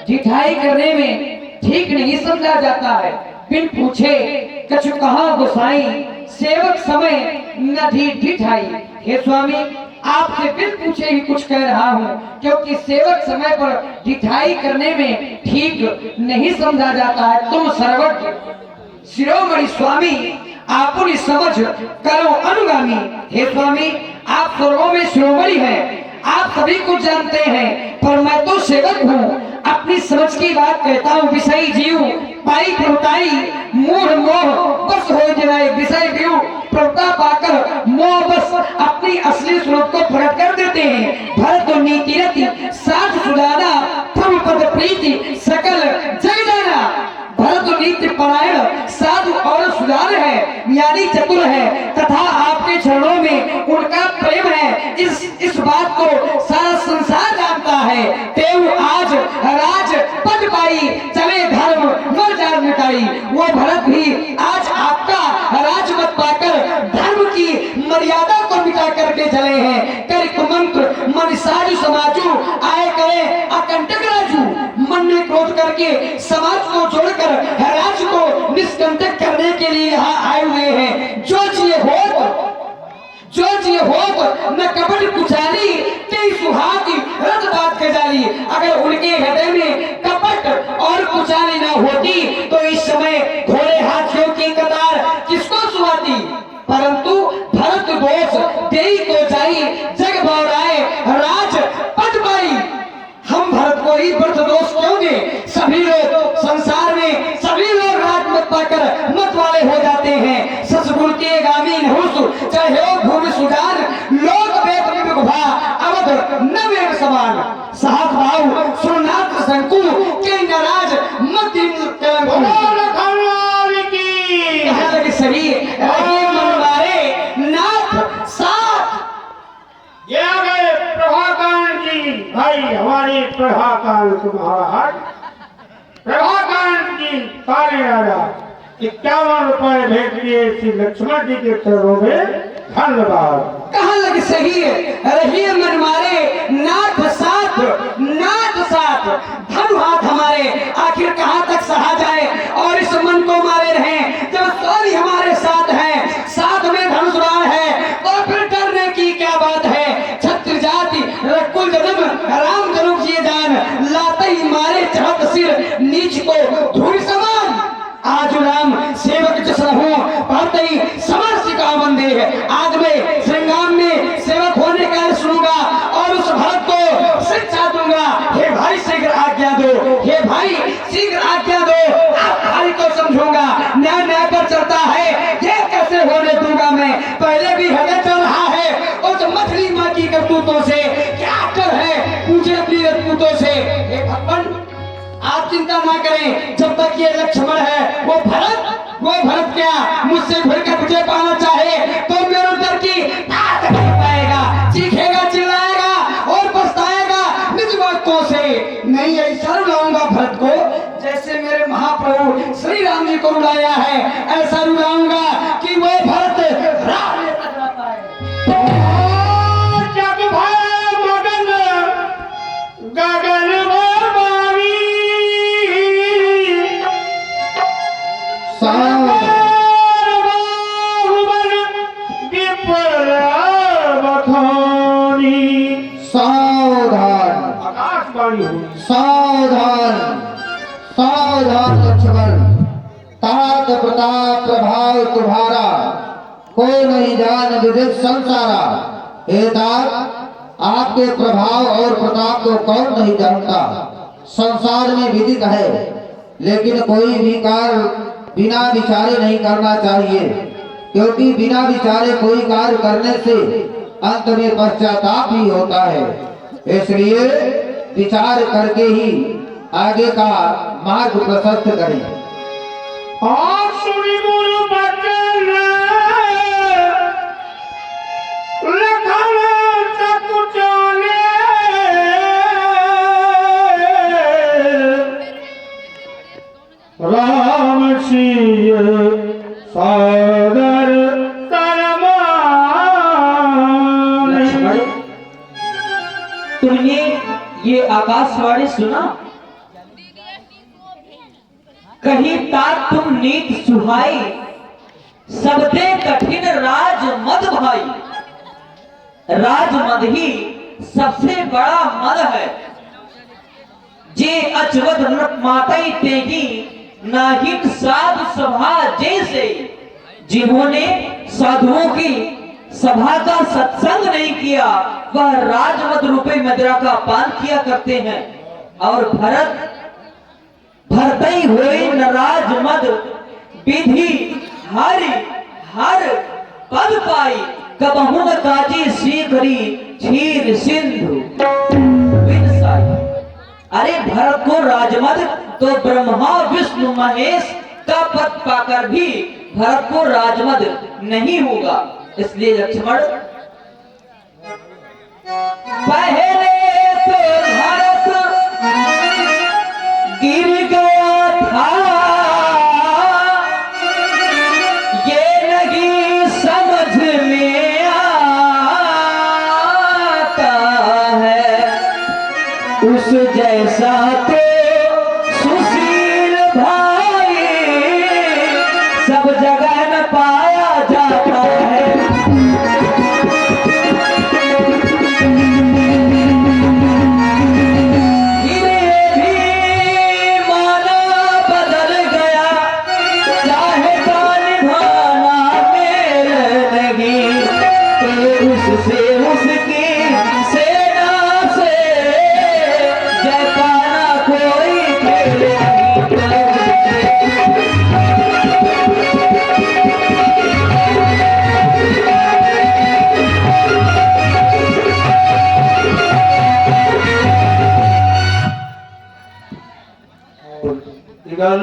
ढिठाई करने में ठीक नहीं समझा जाता है। बिन पूछे कछु कहा गोसाई, सेवक समय न ढिठाई। हे स्वामी, आपसे बिन पूछे ही कुछ कह रहा हूँ, क्योंकि सेवक समय पर ढिठाई करने में ठीक नहीं समझा जाता है। तुम सर्वज्ञ शिरोमणि स्वामी, आपुनि समझ करो अनुगामी। हे स्वामी, आप सर्वों में शिरोमणि हैं, आप सभी कुछ जानते हैं, पर मैं तो सेवक हूँ। अपनी समझ की बात कहता हूँ। विषय जीव पाई प्रवताई, मोह मोह बस हो जाए। विषय जीव प्रवता पाकर मोह बस अपनी असली स्वरूप को प्रकट कर देते हैं। भरत नीति रति साध सुदाना, प्रभु पद प्रीति सकल जय जाना। भरत नीति परायण साधु और सुदान है, यानी चतुर है, तथा आपके चरणों में उनका प्रेम है। इस बात को सारा संसार जानता है। तेऊ आज राज पद पाई, चले धर्म मर जान मिटाई। वो भरत भी आज आपका राजपद पाकर धर्म की मर्यादा को मिटा करके चले हैं। कर कुमंत्र मन साजु समाजू, आए करे अकंटक राजू। मन में क्रोध करके समाज को जोड़कर राज को निष्कंटक करने के लिए यहाँ आए हुए हैं। जो जिये होत न कपट कुचाली, कई सुहागी रत बात खजाली। अगर उनके हृदय में कपट और कुचाली न होती तो इस समय घोड़े हाथियों की कतार किसको सुहाती। परंतु भरत दोष देई को जाई, जग बौराए राज पद पाई। हम भरत को ही व्रत दोष क्यों दे। सभी लोग संसार में सभी लोग राज मत पाकर मत वाले हो जाते हैं। ससुर के गामी नहुस चाहे भूमि सुजान, लोक वेद विभा अवध न वेद समान। सहत भाव सुरनाथ शंकु के नाराज मत शरीर मन मारे नाथ साथ। ये आ गए प्रभाकांड जी। भाई हमारी प्रभाकांड तुम्हारा हाथ। प्रभाकांड जी काले राजा 51 रुपए भेज दिए श्री लक्ष्मण जी के चरणों में धन्यवाद। कहाँ लग सही रहिए मन मारे नाथ साथ, नाथ साथ। धनु हाथ हमारे आखिर कहाँ तक सहा जाए और इस मन को मारे रहे। जब स्वामी हमारे साथ है, साथ में धनुष बाण है, तो फिर डरने की क्या बात है। छत्र जाति रकुल जन्म राम जन्म किए जान, लाते ही मारे चाहत सिर नीच को धूल समान। आज राम सेवक जैसा हूँ, पढ़ते ही समर का बंदे है। आज मैं श्रृंगार में सेवक होने का सुनूंगा और उस भरत को शिक्षा दूंगा। हे भाई शीघ्र आज्ञा दो, हे भाई शीघ्र आज्ञा दो। आप भाई को समझूंगा, न्याय न्याय पर चलता है, ये कैसे होने दूंगा मैं। पहले भी हमें चल रहा है उस मछली माँ की करतूतों से। क्या कर है पूछे अपनी करतूतों से। हे भगवान, आप चिंता ना करें, जब तक ये लक्ष्मण है वो भरत क्या मुझसे भरकर मुझे पाना चाहे तो मेरे उधर की बात नहीं पाएगा। चीखेगा, चिल्लाएगा और पछताएगा निज बातों से। नहीं ऐसा रुलाऊंगा भरत को जैसे मेरे महाप्रभु श्री राम जी को रुलाया है। ऐसा रुलाऊंगा कि वो भरत राम में तक ना पाए। जग भय मगन गगन सावधान सावधान लक्ष्मण, तात प्रताप प्रभाव तुम्हारा, कोई नहीं जान विदित संसारा। हे तात, आपके प्रभाव और प्रताप को कौन नहीं जानता। संसार में विदित है, लेकिन कोई भी कार्य बिना विचारे नहीं करना चाहिए, क्योंकि बिना विचारे कोई कार्य करने से अंत में पश्चाताप ही होता है। इसलिए विचार करके ही आगे का मार्ग प्रशस्त करें। और सुनी गुरु बचन लखन सकुचाले, राम सिंह सादर तुमने ये आकाशवाणी सुना कही तात तुम नीत सुहाई, सबते कठिन राज मद भाई। राज मद ही सबसे बड़ा मद है। जे अचवद नृप मातई तेगी, नाहित साधु सभा जैसे। जिन्होंने साधुओं की सभा का सत्संग नहीं किया, वह राजमद रूपी मदिरा का पान किया करते हैं। और भरत भरतई हुए न राजमद, विधि हरि हर पद पाई। कबहु न काजी सीकरी, क्षीर सिंधु बिन साई। अरे भरत को राजमद तो ब्रह्मा विष्णु महेश का पद पाकर भी भरत को राजमद नहीं होगा। इसलिए लक्ष्मण पहले तो भरत गिर गया था, ये नहीं समझ में आता है। उस जैसा तो सुशील भाई सब जगह न पाया जाता है। इधर